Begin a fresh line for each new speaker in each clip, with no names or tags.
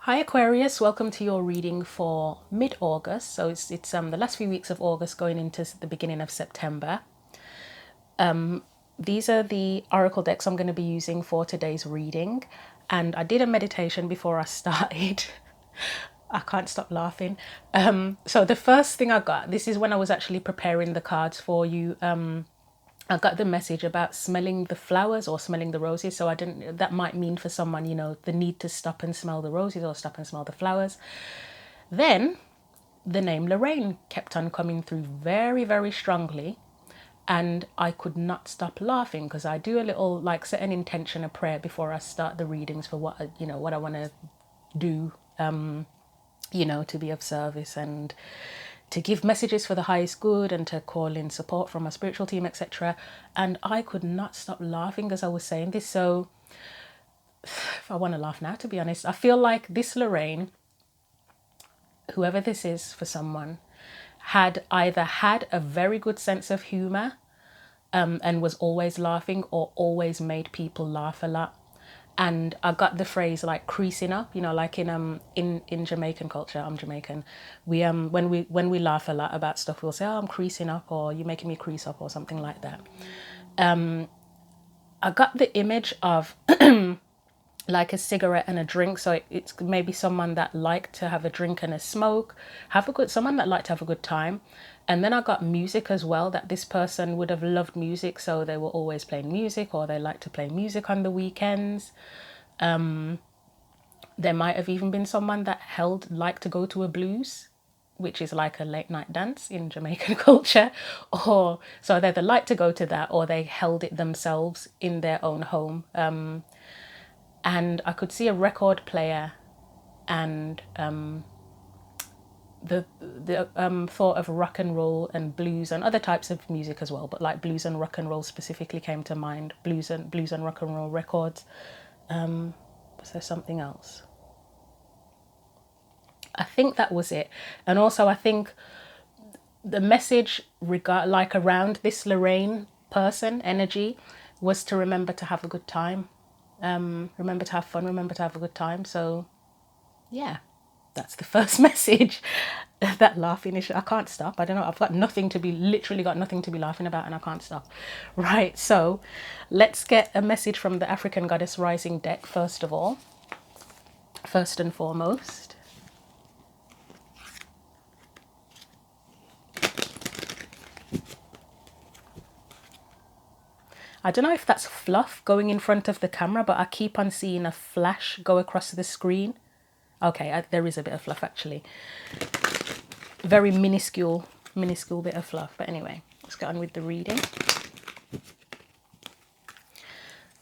Hi Aquarius, welcome to your reading for mid-August. So it's the last few weeks of August going into the beginning of September. These are the oracle decks I'm going to be using for today's reading, and I did a meditation before I started. I can't stop laughing. So the first thing I got, this is when I was actually preparing the cards for you. I got the message about smelling the flowers or smelling the roses. So I didn't, that might mean for someone, you know, the need to stop and smell the roses or stop and smell the flowers. Then the name Lorraine kept on coming through very, very strongly. And I could not stop laughing because I do a little, like, set an intention, a prayer before I start the readings for what, you know, what I want to do, you know, to be of service and to give messages for the highest good and to call in support from my spiritual team, etc. And I could not stop laughing as I was saying this. So if I want to laugh now, to be honest, I feel like this Lorraine, whoever this is for someone, had either had a very good sense of humor, and was always laughing or always made people laugh a lot. And I got the phrase like creasing up, you know, like in Jamaican culture. I'm Jamaican. We when we laugh a lot about stuff, we'll say, "Oh, I'm creasing up," or "You're making me crease up," or something like that. I got the image of like a cigarette and a drink. So it's maybe someone that liked to have a drink and a smoke, someone that liked to have a good time. And then I got music as well, that this person would have loved music, so they were always playing music, or they like to play music on the weekends. There might have even been someone that liked to go to a blues, which is like a late night dance in Jamaican culture, or so they either like to go to that or they held it themselves in their own home. And I could see a record player and the thought of rock and roll and blues and other types of music as well, but like blues and rock and roll specifically came to mind. Blues and rock and roll records. Was there something else? I think that was it. And also I think the message around this Lorraine person energy was to remember to have a good time. Remember to have fun, remember to have a good time. So yeah, that's the first message. That laughing issue, I can't stop. I don't know, I've got literally got nothing to be laughing about, and I can't stop. Right, so let's get a message from the African Goddess Rising deck first of all, first and foremost. I don't know if that's fluff going in front of the camera, but I keep on seeing a flash go across the screen. Okay, there is a bit of fluff actually. Very minuscule bit of fluff. But anyway, let's get on with the reading.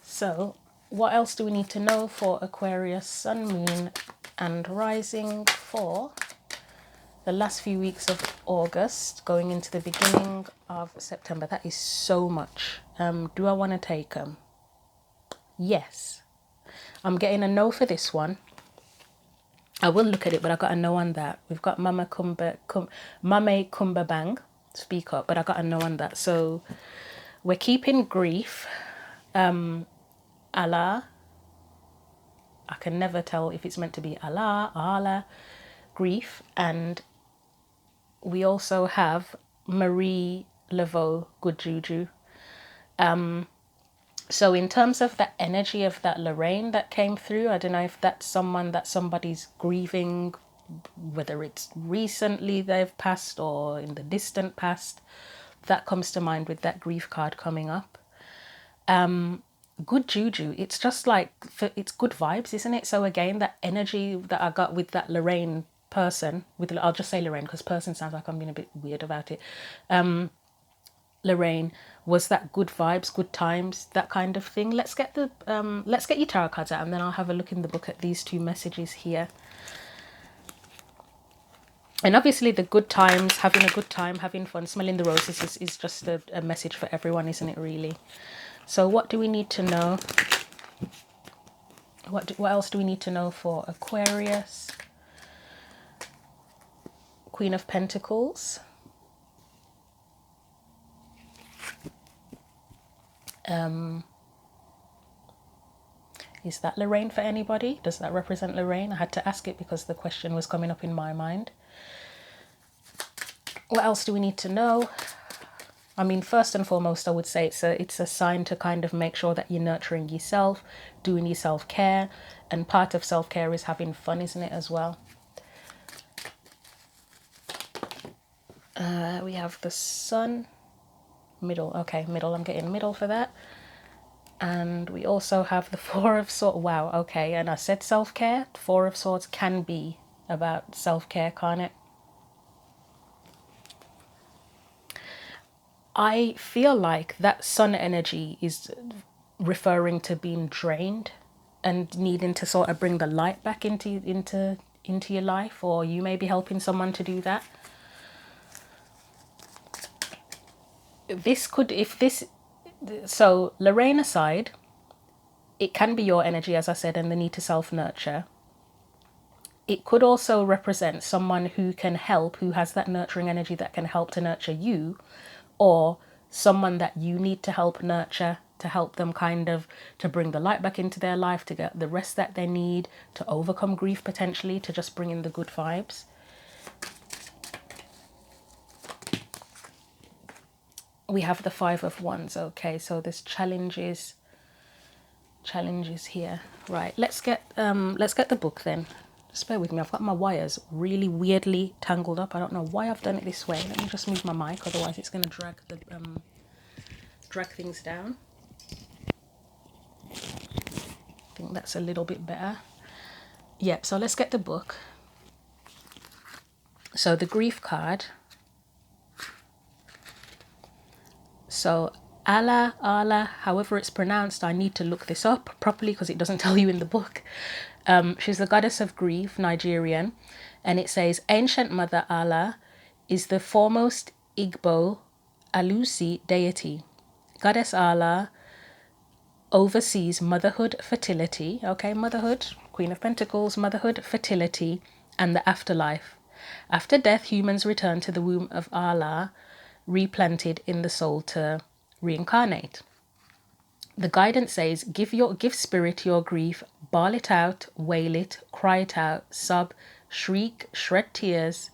So, what else do we need to know for Aquarius, Sun, Moon, and Rising for the last few weeks of August, going into the beginning of September? That is so much. Do I want to take them? Yes. I'm getting a no for this one. I will look at it, but I got a no on that. We've got Mame Kumba Bang, speak up, but I got a no on that. So we're keeping grief. Allah. I can never tell if it's meant to be Allah, grief. And we also have Marie Laveau, good juju. So in terms of the energy of that Lorraine that came through, I don't know if that's someone that somebody's grieving, whether it's recently they've passed or in the distant past. That comes to mind with that grief card coming up. Good juju. It's just like, it's good vibes, isn't it? So again, that energy that I got with that Lorraine person, I'll just say Lorraine because person sounds like I'm being a bit weird about it. Lorraine was that good vibes, good times, that kind of thing. Let's get your tarot cards out, and then I'll have a look in the book at these two messages here. And obviously the good times, having a good time, having fun, smelling the roses is just a message for everyone, isn't it, really? So what do we need to know? What else do we need to know for Aquarius? Queen of Pentacles. Is that Lorraine for anybody? Does that represent Lorraine? I had to ask it because the question was coming up in my mind. What else do we need to know? I mean, first and foremost, I would say it's a sign to kind of make sure that you're nurturing yourself, doing your self-care, and part of self-care is having fun, isn't it, as well? We have the sun, middle. Okay, middle. I'm getting middle for that. And we also have the Four of Swords. Wow, okay. And I said self-care. Four of Swords can be about self-care, can't it? I feel like that sun energy is referring to being drained and needing to sort of bring the light back into your life, or you may be helping someone to do that. This could, so Lorraine aside, it can be your energy, as I said, and the need to self-nurture. It could also represent someone who can help, who has that nurturing energy that can help to nurture you, or someone that you need to help nurture, to help them kind of, to bring the light back into their life, to get the rest that they need, to overcome grief potentially, to just bring in the good vibes. We have the Five of Wands. Okay, so there's challenges here. Right, let's get the book then. Just bear with me. I've got my wires really weirdly tangled up. I don't know why I've done it this way. Let me just move my mic, otherwise it's going to drag things down. I think that's a little bit better. Yep, so let's get the book. So the grief card. So Allah, however it's pronounced, I need to look this up properly because it doesn't tell you in the book. She's the goddess of grief, Nigerian, and it says, Ancient Mother Allah is the foremost Igbo Alusi deity. Goddess Allah oversees motherhood, fertility, okay, motherhood, Queen of Pentacles, motherhood, fertility, and the afterlife. After death, humans return to the womb of Allah, replanted in the soul to reincarnate. The guidance says, give spirit your grief, bawl it out, wail it, cry it out, sob, shriek, shred tears,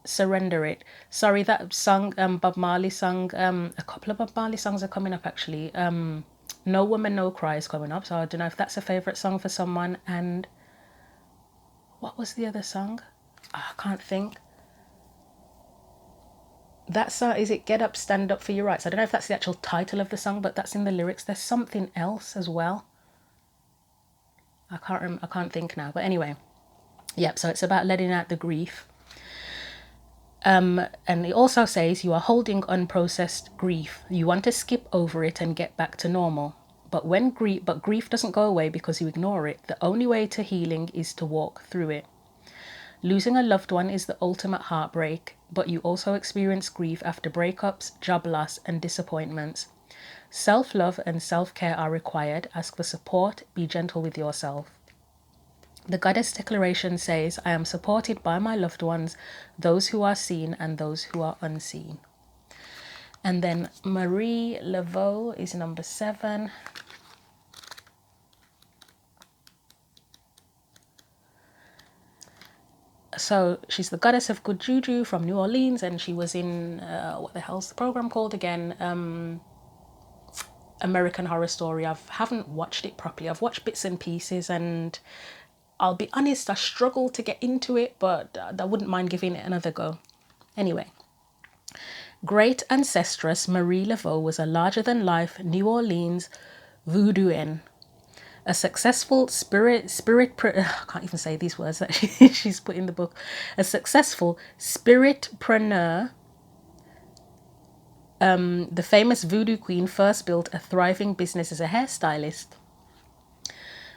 surrender it. Sorry, that song, Bob Marley song, a couple of Bob Marley songs are coming up actually. No Woman No Cry is coming up, so I don't know if that's a favourite song for someone. And what was the other song? Oh, I can't think. That song, is it Get Up, Stand Up for Your Rights? I don't know if that's the actual title of the song, but that's in the lyrics. There's something else as well. I can't think now. But anyway, yep, so it's about letting out the grief. And it also says you are holding unprocessed grief. You want to skip over it and get back to normal. But grief doesn't go away because you ignore it. The only way to healing is to walk through it. Losing a loved one is the ultimate heartbreak, but you also experience grief after breakups, job loss, and disappointments. Self-love and self-care are required. Ask for support. Be gentle with yourself. The Goddess Declaration says, I am supported by my loved ones, those who are seen and those who are unseen. And then Marie Laveau is number 7. So she's the goddess of good juju from New Orleans, and she was in, what the hell's the program called again? American Horror Story. I haven't watched it properly. I've watched bits and pieces, and I'll be honest, I struggle to get into it, but I wouldn't mind giving it another go. Anyway, great ancestress Marie Laveau was a larger-than-life New Orleans voodooenne. A successful I can't even say these words that she's put in the book. A successful spiritpreneur. The famous voodoo queen first built a thriving business as a hairstylist.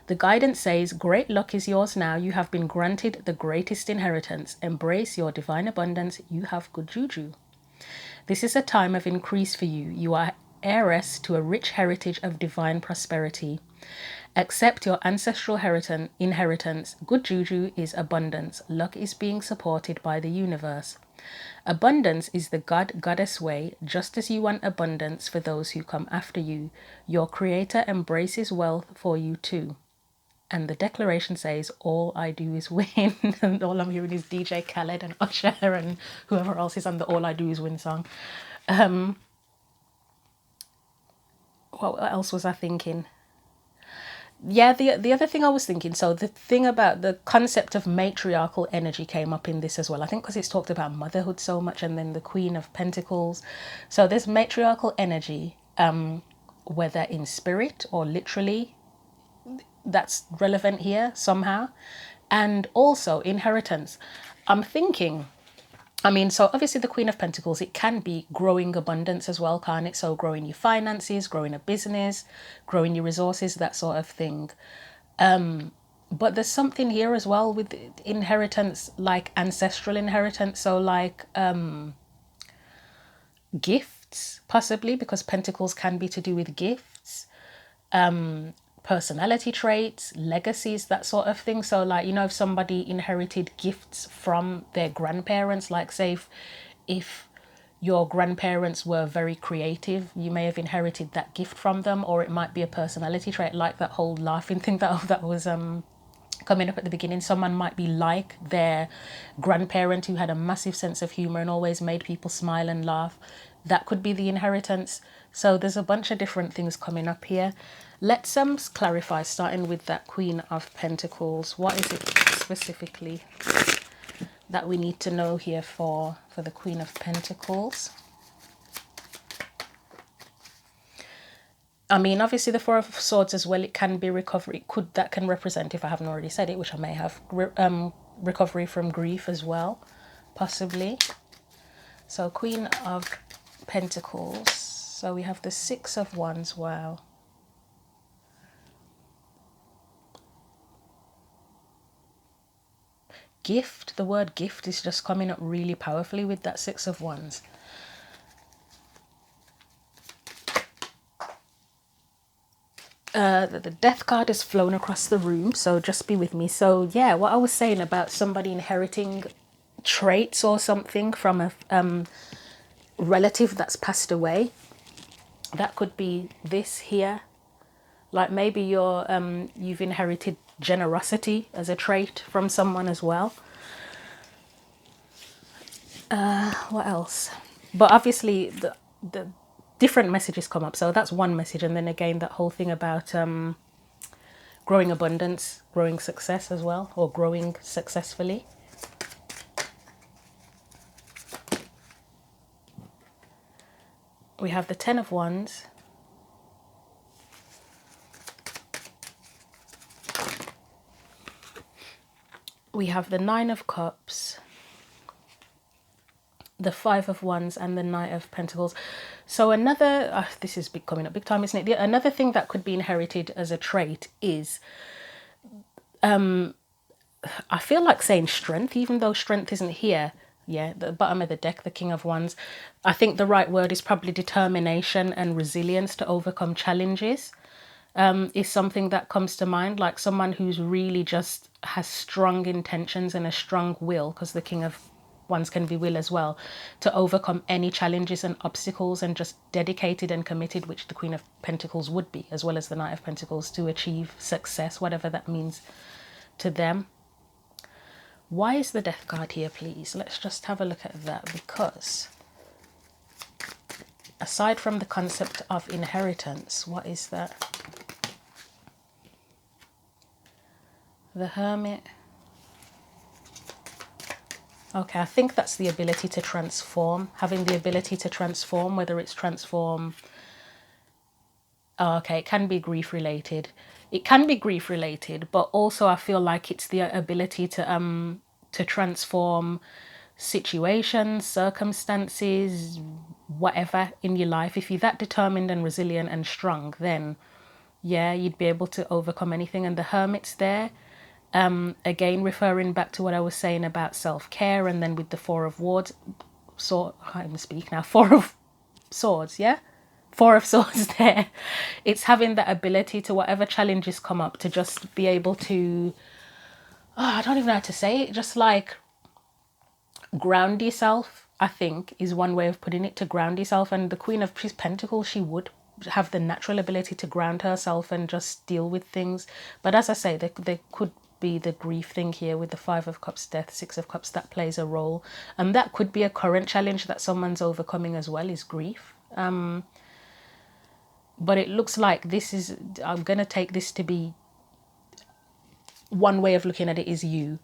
The guidance says, great luck is yours now. You have been granted the greatest inheritance. Embrace your divine abundance. You have good juju. This is a time of increase for you. You are heiress to a rich heritage of divine prosperity. Accept your ancestral inheritance. Good juju is abundance. Luck is being supported by the universe. Abundance is the goddess way, just as you want abundance for those who come after you. Your creator embraces wealth for you too. And the declaration says, all I do is win. And all I'm hearing is DJ Khaled and Usher and whoever else is on the All I Do Is Win song. What else was I thinking? Yeah, the other thing I was thinking, so the thing about the concept of matriarchal energy came up in this as well. I think because it's talked about motherhood so much, and then the Queen of Pentacles. So there's matriarchal energy, whether in spirit or literally, that's relevant here somehow. And also inheritance. I'm thinking, I mean, so obviously the Queen of Pentacles, it can be growing abundance as well, can't it? So growing your finances, growing a business, growing your resources, that sort of thing. But there's something here as well with inheritance, like ancestral inheritance. So like gifts, possibly, because Pentacles can be to do with gifts. Personality traits, legacies, that sort of thing. So like, you know, if somebody inherited gifts from their grandparents, like say if your grandparents were very creative, you may have inherited that gift from them. Or it might be a personality trait, like that whole laughing thing that was coming up at the beginning. Someone might be like their grandparent who had a massive sense of humor and always made people smile and laugh. That could be the inheritance. So there's a bunch of different things coming up here. Let's clarify, starting with that Queen of Pentacles. What is it specifically that we need to know here for the Queen of Pentacles? I mean, obviously the Four of Swords as well, it can be recovery. That can represent, if I haven't already said it, which I may have, recovery from grief as well, possibly. So Queen of Pentacles. So we have the Six of Wands. Wow. Gift, the word gift is just coming up really powerfully with that Six of Wands. The Death card has flown across the room, so just be with me. So yeah, what I was saying about somebody inheriting traits or something from a relative that's passed away, that could be this here. Like maybe you've inherited generosity as a trait from someone as well. What else? But obviously the different messages come up. So that's one message. And then again, that whole thing about growing abundance, growing success as well, or growing successfully. We have the Ten of Wands. We have the Nine of Cups, the Five of Wands, and the Knight of Pentacles. So another, this is coming up big time, isn't it? Another thing that could be inherited as a trait is, I feel like saying strength, even though strength isn't here. Yeah, the bottom of the deck, the King of Wands. I think the right word is probably determination and resilience to overcome challenges. Is something that comes to mind, like someone who's really just has strong intentions and a strong will, because the King of Wands can be will as well, to overcome any challenges and obstacles, and just dedicated and committed, which the Queen of Pentacles would be, as well as the Knight of Pentacles, to achieve success, whatever that means to them. Why is the Death card here, please? Let's just have a look at that, because aside from the concept of inheritance, what is that? The Hermit. Okay, I think that's the ability to transform. Having the ability to transform, whether it's transform... Oh, okay, it can be grief related. It can be grief related, but also I feel like it's the ability to transform situations, circumstances, whatever in your life. If you're that determined and resilient and strong, then yeah, you'd be able to overcome anything. And the Hermit's there. Again, referring back to what I was saying about self-care, and then with the Four of Wands, I can't even speak now, Four of Swords, yeah? Four of Swords there. It's having that ability to, whatever challenges come up, to just be able to, I don't even know how to say it, just like Ground yourself, I think, is one way of putting it, to ground yourself. And the Queen of Pentacles, she would have the natural ability to ground herself and just deal with things. But as I say, there could be the grief thing here with the Five of Cups, Death, Six of Cups, that plays a role. And that could be a current challenge that someone's overcoming as well, is grief. But it looks like this is, I'm going to take this to be, one way of looking at it is you.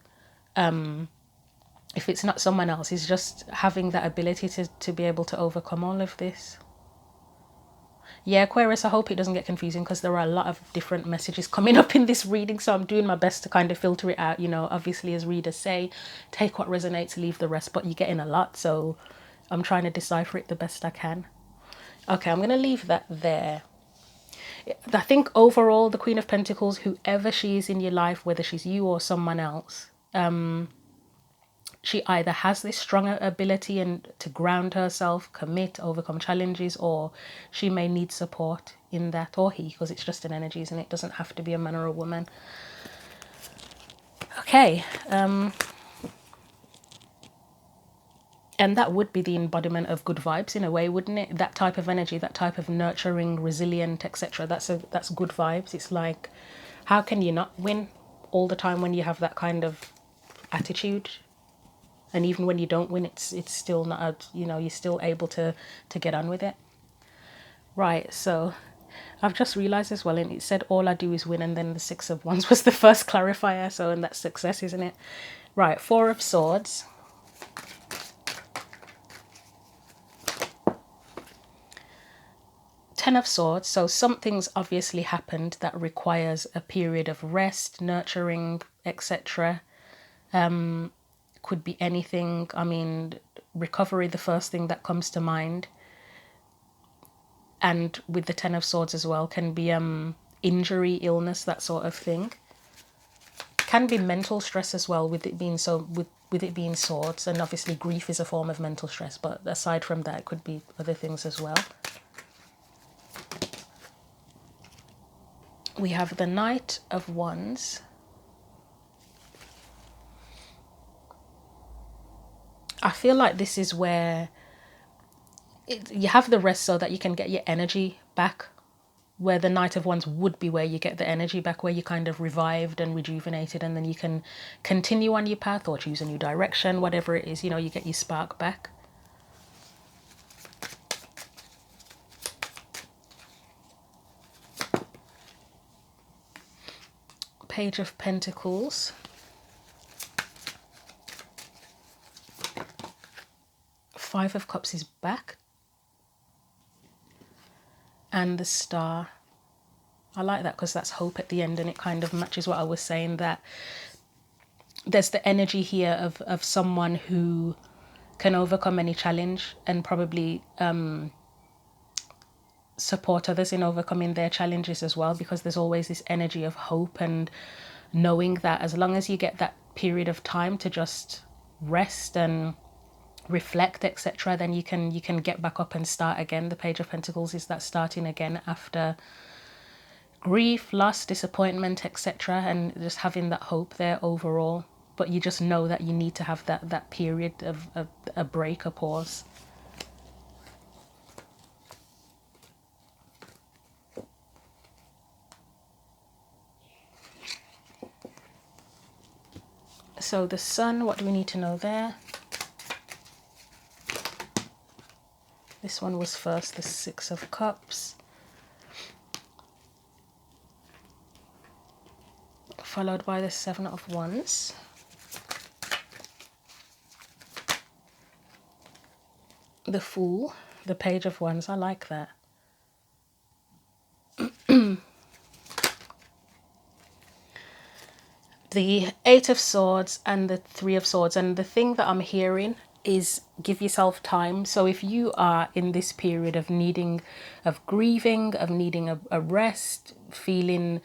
If it's not someone else, is just having that ability to be able to overcome all of this. Yeah, Aquarius, I hope it doesn't get confusing, because there are a lot of different messages coming up in this reading, so I'm doing my best to kind of filter it out. You know, obviously, as readers say, take what resonates, leave the rest, but you're getting a lot, so I'm trying to decipher it the best I can. Okay, I'm going to leave that there. I think overall, the Queen of Pentacles, whoever she is in your life, whether she's you or someone else, she either has this strong ability and to ground herself, commit, overcome challenges, or she may need support in that, or he, because it's just an energy, isn't it? It doesn't have to be a man or a woman. Okay, and that would be the embodiment of good vibes in a way, wouldn't it? That type of energy, that type of nurturing, resilient, etc. That's good vibes. It's like, how can you not win all the time when you have that kind of attitude? And even when you don't win, it's still not a, you know, you're still able to get on with it. Right, so I've just realised as well, and it said all I do is win, and then the Six of Wands was the first clarifier, so, and that's success, isn't it? Right, Four of Swords. Ten of Swords, so something's obviously happened that requires a period of rest, nurturing, etc. Could be anything. I mean, recovery, the first thing that comes to mind. And with the Ten of Swords as well, can be injury, illness, that sort of thing. Can be mental stress as well, with it being with it being swords, and obviously grief is a form of mental stress, but aside from that, it could be other things as well. We have the Knight of Wands. I feel like this is where you have the rest so that you can get your energy back, where the Knight of Wands would be where you get the energy back, where you kind of revived and rejuvenated, and then you can continue on your path or choose a new direction, whatever it is, you know, you get your spark back. Page of Pentacles. Five of Cups is back. And the Star. I like that because that's hope at the end, and it kind of matches what I was saying, that there's the energy here of someone who can overcome any challenge and probably support others in overcoming their challenges as well, because there's always this energy of hope and knowing that as long as you get that period of time to just rest and reflect, etc., then you can get back up and start again. The Page of Pentacles is that starting again after grief, loss, disappointment, etc., and just having that hope there overall. But you just know that you need to have that period of a break, a pause. So the Sun, what do we need to know there? This one was first, the Six of Cups. Followed by the Seven of Wands. The Fool, the Page of Wands, I like that. The Eight of Swords and the Three of Swords, and the thing that I'm hearing is give yourself time. So if you are in this period of grieving, of needing a rest, feeling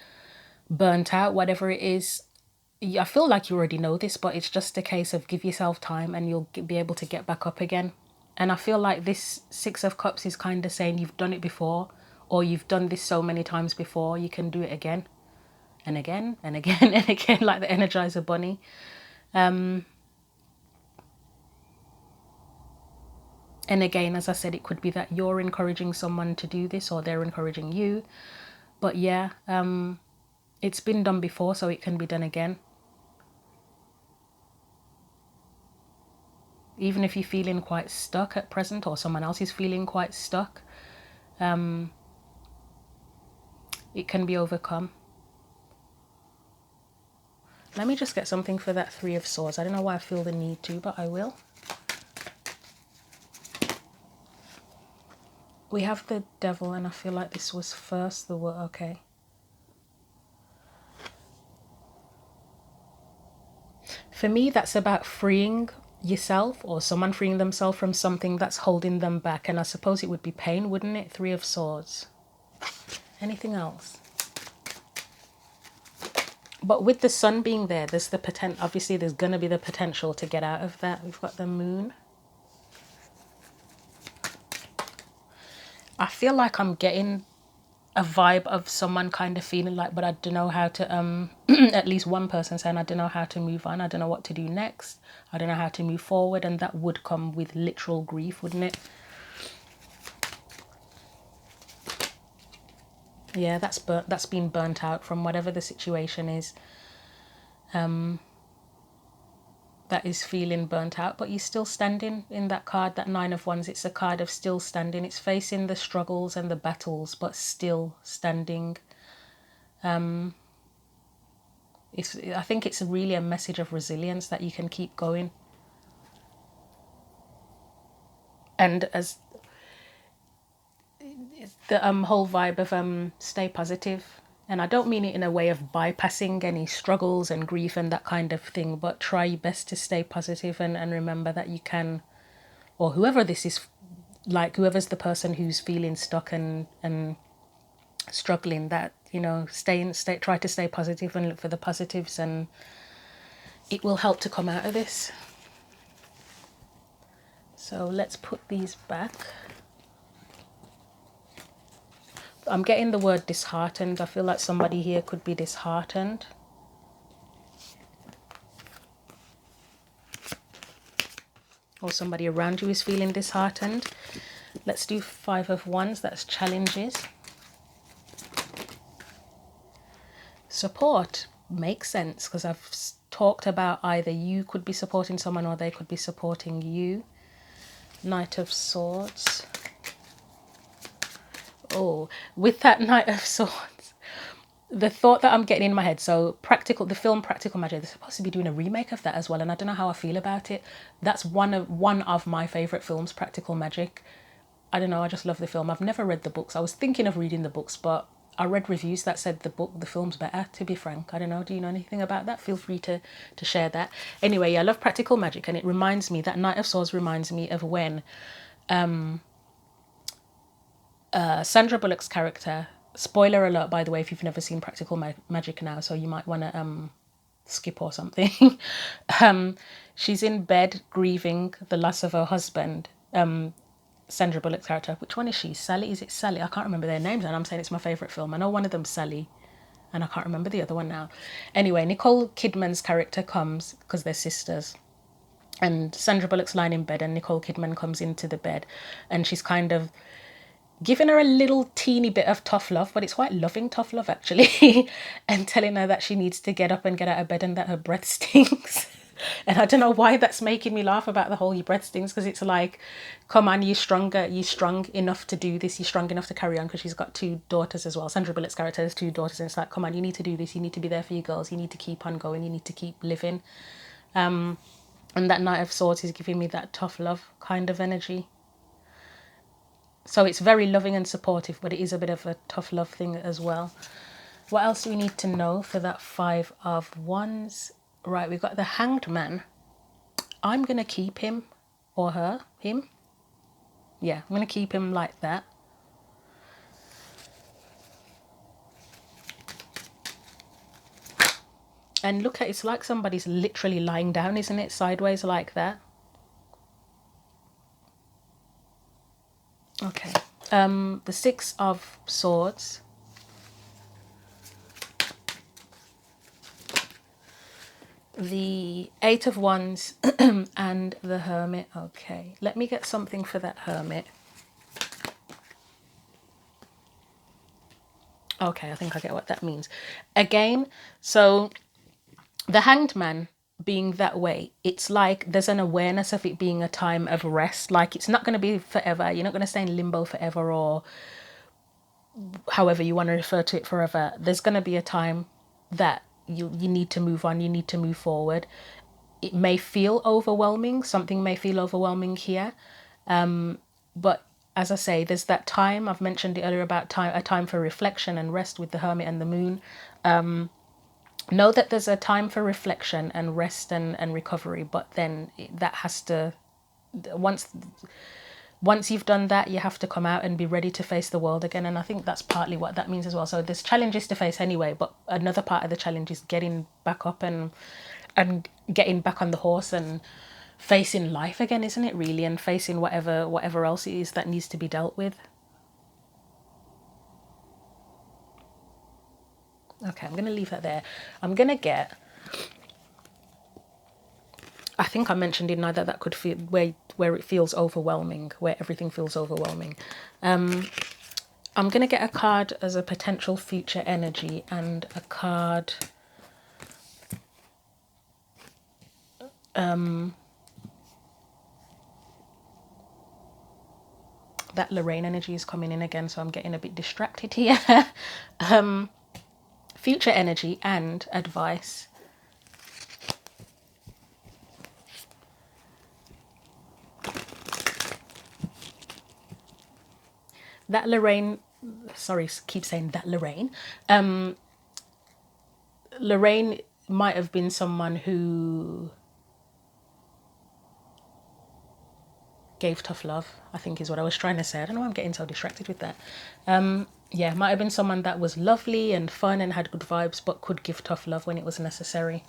burnt out, whatever it is, I feel like you already know this, but it's just a case of give yourself time and you'll be able to get back up again. And I feel like this Six of Cups is kind of saying you've done it before, or you've done this so many times before, you can do it again and again and again and again, like the Energizer Bunny. And again, as I said, it could be that you're encouraging someone to do this or they're encouraging you. But yeah, it's been done before, so it can be done again. Even if you're feeling quite stuck at present, or someone else is feeling quite stuck, it can be overcome. Let me just get something for that Three of Swords. I don't know why I feel the need to, but I will. We have the Devil, and I feel like this was first the word. Okay. For me, that's about freeing yourself or someone freeing themselves from something that's holding them back. And I suppose it would be pain, wouldn't it? Three of Swords. Anything else? But with the Sun being there, there's the potential. Obviously, there's going to be the potential to get out of that. We've got the Moon. I feel like I'm getting a vibe of someone kind of feeling like, but I don't know how to, at least one person saying, I don't know how to move on. I don't know what to do next. I don't know how to move forward. And that would come with literal grief, wouldn't it? Yeah, that's been burnt out from whatever the situation is. That is feeling burnt out, but you're still standing in that card, that Nine of Wands. It's a card of still standing. It's facing the struggles and the battles, but still standing. I think it's really a message of resilience that you can keep going. And as the whole vibe of stay positive. And I don't mean it in a way of bypassing any struggles and grief and that kind of thing, but try your best to stay positive and remember that you can, or whoever this is, like whoever's the person who's feeling stuck and struggling, that, you know, try to stay positive and look for the positives, and it will help to come out of this. So let's put these back. I'm getting the word disheartened. I feel like somebody here could be disheartened. Or somebody around you is feeling disheartened. Let's do Five of Wands. That's challenges. Support makes sense, because I've talked about either you could be supporting someone or they could be supporting you. Knight of Swords. Oh, with that Knight of Swords, the thought that I'm getting in my head, so the film Practical Magic, they're supposed to be doing a remake of that as well, and I don't know how I feel about it. That's one of my favourite films, Practical Magic. I don't know, I just love the film. I've never read the books. I was thinking of reading the books, but I read reviews that said the film's better, to be frank. I don't know, do you know anything about that? Feel free to share that. Anyway, I love Practical Magic, and it reminds me, that Knight of Swords reminds me of when Sandra Bullock's character, spoiler alert by the way if you've never seen Practical Magic now, so you might want to skip or something. She's in bed grieving the loss of her husband. Sandra Bullock's character, which one is she? Sally? Is it Sally? I can't remember their names, and I'm saying it's my favourite film. I know one of them's Sally, and I can't remember the other one now. Anyway, Nicole Kidman's character comes, because they're sisters, and Sandra Bullock's lying in bed, and Nicole Kidman comes into the bed, and she's kind of giving her a little teeny bit of tough love, but it's quite loving tough love actually, and telling her that she needs to get up and get out of bed and that her breath stinks. And I don't know why that's making me laugh about the whole your breath stinks, because it's like, come on, you're strong enough to do this, you're strong enough to carry on, because she's got two daughters as well. Sandra Bullock's character has two daughters, and it's like, come on, you need to do this, you need to be there for your girls, you need to keep on going, you need to keep living. And that Knight of Swords is giving me that tough love kind of energy. So it's very loving and supportive, but it is a bit of a tough love thing as well. What else do we need to know for that Five of Wands? Right, we've got the Hanged Man. I'm going to keep him or her, him. Yeah, I'm going to keep him like that. And look at, it's like somebody's literally lying down, isn't it? Sideways like that. Okay, the Six of Swords. the Eight of Wands and the Hermit. Okay, let me get something for that Hermit. Okay, I think I get what that means. Again, so the Hanged Man being that way, it's like there's an awareness of it being a time of rest. Like it's not going to be forever. You're not going to stay in limbo forever, or however you want to refer to it, forever. There's going to be a time that you need to move on, you need to move forward. It may feel overwhelming, something may feel overwhelming here, but as I say, there's that time, I've mentioned it earlier about time, a time for reflection and rest with the Hermit and the Moon. Know that there's a time for reflection and rest and recovery, but then that has to, once you've done that, you have to come out and be ready to face the world again. And I think that's partly what that means as well. So there's challenges to face anyway, but another part of the challenge is getting back up and getting back on the horse and facing life again, isn't it really? And facing whatever else it is that needs to be dealt with. Okay, I'm going to leave that there. I'm going to get, I think I mentioned in either that could feel where it feels overwhelming, where everything feels overwhelming. I'm going to get a card as a potential future energy and a card that Lorraine energy is coming in again, so I'm getting a bit distracted here. Future energy and advice. That Lorraine, sorry, keep saying that Lorraine. Lorraine might have been someone who gave tough love, I think is what I was trying to say. I don't know why I'm getting so distracted with that. Yeah, might have been someone that was lovely and fun and had good vibes, but could give tough love when it was necessary.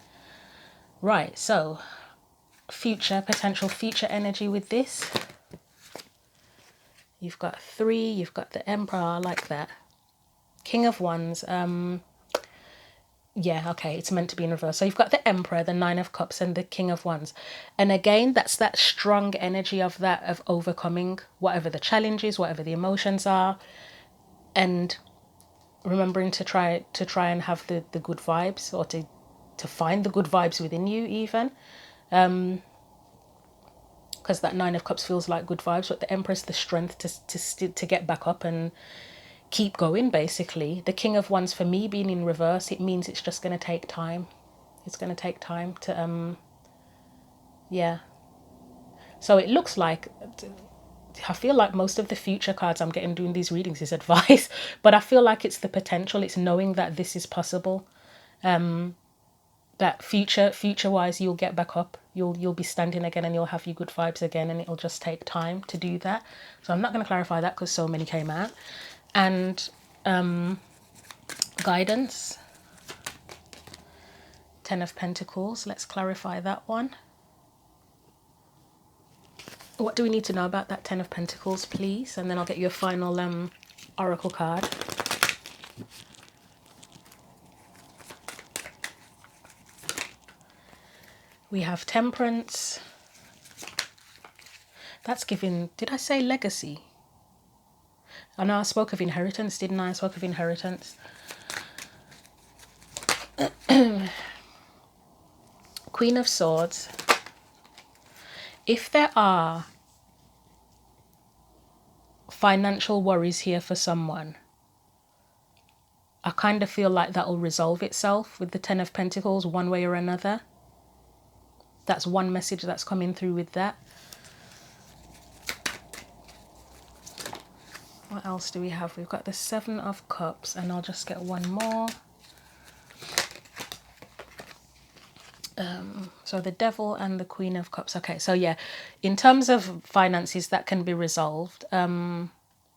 Right, so potential future energy with this. You've got 3, you've got the Emperor, I like that. King of Wands, yeah, okay, it's meant to be in reverse. So you've got the Emperor, the 9 of Cups, and the King of Wands. And again, that's that strong energy of overcoming whatever the challenges, whatever the emotions are, and remembering to try and have the good vibes, or to find the good vibes within you even. Because that 9 of Cups feels like good vibes, but the Empress, the strength to get back up and keep going, basically. The King of Wands, for me, being in reverse, it means it's just going to take time. It's going to take time to, yeah. So it looks like, I feel like most of the future cards I'm getting doing these readings is advice, but I feel like it's the potential. It's knowing that this is possible. That future wise, you'll get back up, you'll be standing again, and you'll have your good vibes again, and it'll just take time to do that. So I'm not going to clarify that because so many came out. And guidance, 10 of Pentacles, let's clarify that one. What do we need to know about that 10 of Pentacles, please? And then I'll get you a final oracle card. We have Temperance. That's giving, did I say legacy? I know I spoke of inheritance, didn't I? I spoke of inheritance. Queen of Swords. If there are financial worries here for someone, I kind of feel like that will resolve itself with the 10 of Pentacles one way or another. That's one message that's coming through with that. What else do we have? We've got the 7 of Cups, and I'll just get one more. So the Devil and the Queen of Cups. Okay, so yeah, in terms of finances, that can be resolved.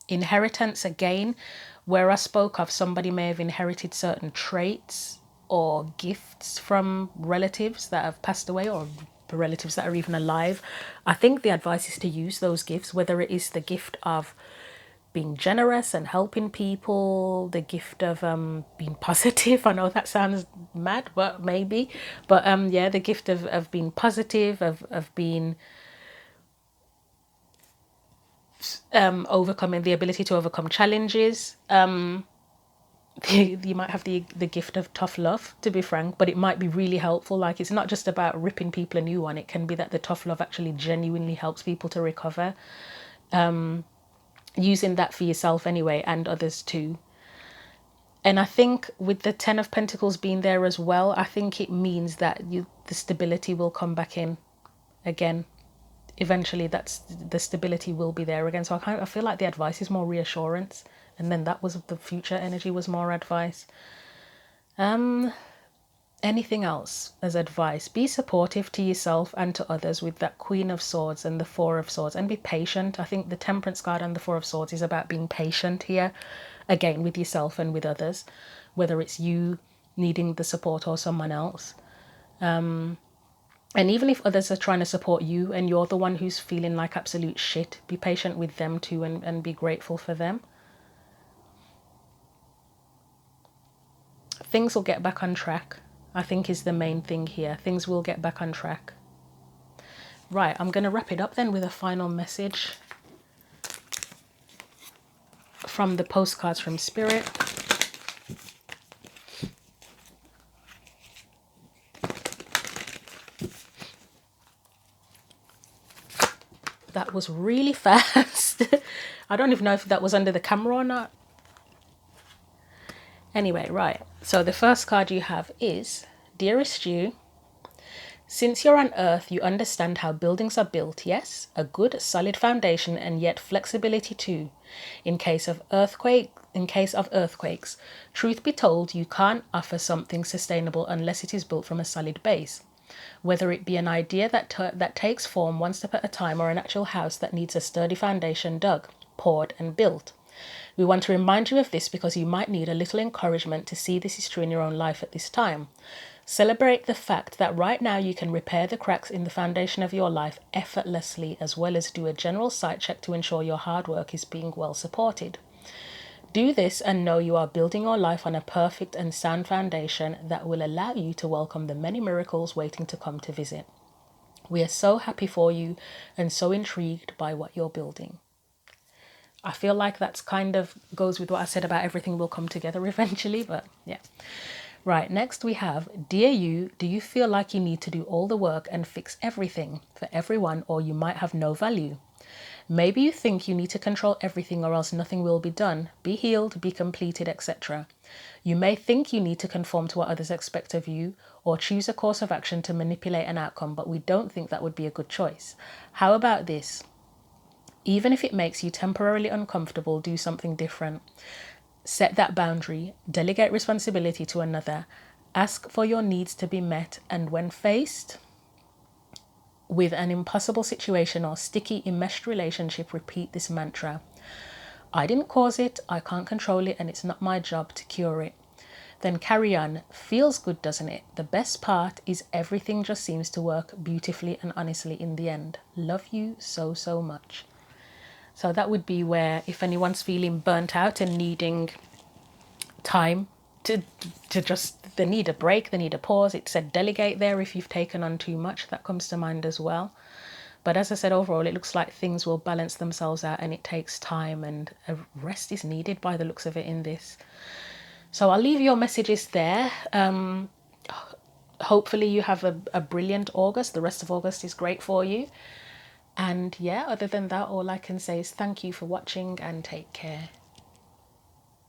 Inheritance, again, where I spoke of somebody may have inherited certain traits or gifts from relatives that have passed away, or relatives that are even alive. I think the advice is to use those gifts, whether it is the gift of being generous and helping people, the gift of being positive. I know that sounds mad, but maybe. But yeah, the gift of being positive, of being overcoming, the ability to overcome challenges. You might have the gift of tough love, to be frank, but it might be really helpful. Like, it's not just about ripping people a new one. It can be that the tough love actually genuinely helps people to recover. Using that for yourself anyway, and others too. And I think with the Ten of Pentacles being there as well, I think it means that the stability will come back in again. Eventually, the stability will be there again. So I feel like the advice is more reassurance, and then that was the future energy was more advice. Anything else as advice? Be supportive to yourself and to others with that Queen of Swords and the Four of Swords, and be patient. I think the Temperance card and the Four of Swords is about being patient here, again, with yourself and with others, whether it's you needing the support or someone else. And even if others are trying to support you and you're the one who's feeling like absolute shit, be patient with them too, and be grateful for them. Things will get back on track, I think, is the main thing here. Things will get back on track. Right, I'm going to wrap it up then with a final message from the postcards from Spirit. That was really fast. I don't even know if that was under the camera or not. Anyway, right. So the first card you have is, Dearest You, since you're on Earth, you understand how buildings are built, yes? A good, solid foundation, and yet flexibility too. In case of earthquakes, truth be told, you can't offer something sustainable unless it is built from a solid base. Whether it be an idea that takes form one step at a time, or an actual house that needs a sturdy foundation dug, poured, and built. We want to remind you of this because you might need a little encouragement to see this is true in your own life at this time. Celebrate the fact that right now you can repair the cracks in the foundation of your life effortlessly, as well as do a general sight check to ensure your hard work is being well supported. Do this and know you are building your life on a perfect and sound foundation that will allow you to welcome the many miracles waiting to come to visit. We are so happy for you and so intrigued by what you're building. I feel like that's kind of goes with what I said about everything will come together eventually, but yeah. Right, next we have, Dear You, do you feel like you need to do all the work and fix everything for everyone, or you might have no value? Maybe you think you need to control everything or else nothing will be done, be healed, be completed, etc. You may think you need to conform to what others expect of you or choose a course of action to manipulate an outcome, but we don't think that would be a good choice. How about this? Even if it makes you temporarily uncomfortable, do something different. Set that boundary, delegate responsibility to another, ask for your needs to be met, and when faced with an impossible situation or sticky, enmeshed relationship, repeat this mantra. I didn't cause it, I can't control it, and it's not my job to cure it. Then carry on. Feels good, doesn't it? The best part is everything just seems to work beautifully and honestly in the end. Love you so, so much. So that would be where, if anyone's feeling burnt out and needing time to just, they need a break, they need a pause. It said delegate there if you've taken on too much. That comes to mind as well. But as I said, overall, it looks like things will balance themselves out, and it takes time, and a rest is needed by the looks of it in this. So I'll leave your messages there. Hopefully you have a brilliant August. The rest of August is great for you. And yeah, other than that, all I can say is thank you for watching and take care.